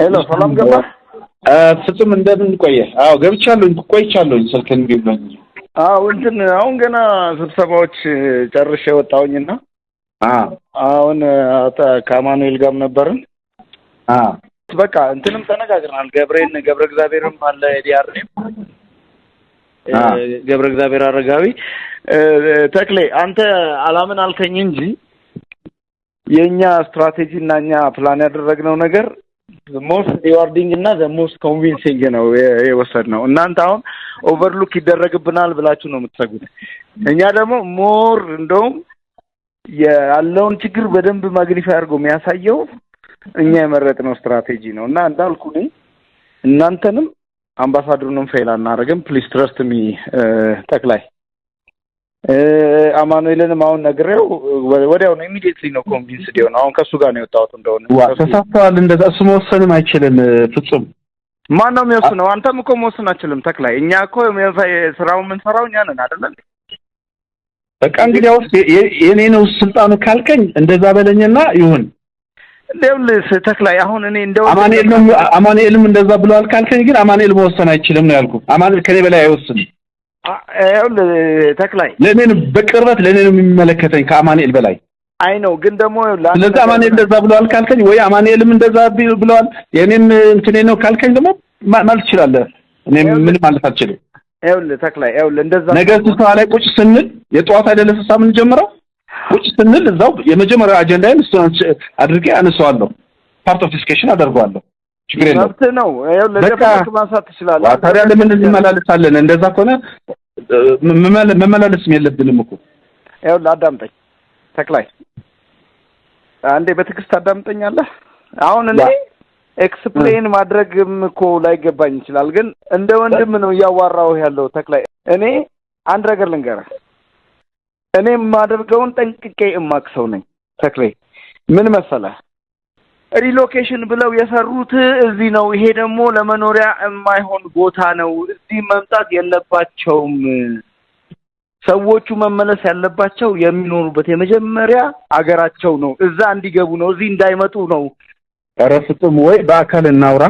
ሄሎ ሰላም ገባ ፍጹም እንደምን ቆየ? አዎ ቆይቻለሁ ስልክን ቢብለኝ። አዎ እንትን አሁን ገና ስብሰባዎች ጨርሼ ወጣሁኝና አሁን ከማኑኤል ጋር ነበርን። በቃ እንትንም ተነጋግረናል። ገብረ እግዚአብሔርም አለ ዲአርኔም ገብረ እግዚአብሔር አረጋዊ ተክሌ አንተ አላምን አልከኝ እንጂ የኛ ስትራቴጂ እና እኛ ፕላን ያደረግነው ነገር ሞስት ሪዋርዲንግ እና ሞስት ኮንቪንሲንግ ነው የወሰድነው። እናንተ አሁን ኦቨርሉክ ይደረግብናል ብላችሁ ነው የምትሰጉት። እኛ ደግሞ ሞር እንደውም ያለውን ችግር በደንብ ማግኒፋይ አድርጎ የሚያሳየው እኛ የመረጥነው ስትራቴጂ ነው እና እንዳልኩኝ እናንተንም አምባሳደሩንም ፌል አናደርግም። ፕሊዝ ትረስት ሚ ተክላይ አማኑኤልንም አሁን ነግሬው ወዲያው ነው ኢሚዲየትሊ ነው ኮንቪንስድ የሆነው። አሁን ከሱ ጋር ነው የወጣሁት። እንደሆነ ተሳስተዋል። እንደዛ እሱ መወሰንም አይችልም። ፍጹም ማን ነው የሚወስነው? አንተም እኮ መወሰን አትችልም ተክላይ። እኛ እኮ ስራውን የምንሰራው እኛ ነን አይደል? በቃ እንግዲህ አውስ የኔ ነው ስልጣኑ ካልከኝ እንደዛ በለኝና ይሁን። ለውልስ ተክላይ አሁን እኔ እንደው አማኑኤልም እንደዛ ብለዋል ካልከኝ ግን አማኑኤል መወሰን አይችልም ነው ያልኩት። አማኑኤል ከኔ በላይ አይወስንም። ተክላይ ለኔን በቅርበት ለኔን የሚመለከተኝ ከአማኑኤል በላይ አይ ነው። ግን ደግሞ ስለዚህ አማኑኤል እንደዛ ብለዋል ካልከኝ ወይ አማኑኤልም እንደዛ ብለዋል የኔም እንትኔ ነው ካልከኝ ደግሞ ማለት ይችላል። እኔ ምን ማለት አልችልም። ተክላይ እንደዛ ነገ ስብሰባ ላይ ቁጭ ስንል የጧት አይደለ ስብሰባ ምን ጀምረው ቁጭ ስንል እዛው የመጀመሪያ አጀንዳዬን እሱ አድርጌ አነሳዋለሁ። ፓርት ኦፍ ዲስከሽን አደርጋለሁ። ችግር የለውም። መብት ነው። ለደፈክ ማንሳት ትችላለህ። ታዲያ ለምን እንመላለሳለን? እንደዛ ከሆነ መመላለስም የለብንም እኮ። አዳምጠኝ ተክላይ፣ አንዴ በትዕግስት አዳምጠኛለህ። አሁን እኔ ኤክስፕሌን ማድረግም እኮ ላይገባኝ ይችላል፣ ግን እንደ ወንድም ነው እያዋራው ያለው ተክላይ። እኔ አንድ ነገር ልንገርህ፣ እኔ የማደርገውን ጠንቅቄ እማክሰው ነኝ ተክላይ። ምን መሰለህ ሪሎኬሽን ብለው የሰሩት እዚህ ነው። ይሄ ደግሞ ለመኖሪያ የማይሆን ቦታ ነው። እዚህ መምጣት የለባቸውም። ሰዎቹ መመለስ ያለባቸው የሚኖሩበት የመጀመሪያ አገራቸው ነው። እዛ እንዲገቡ ነው፣ እዚህ እንዳይመጡ ነው። ኧረ ፍጹም ወይ በአካል እናውራ።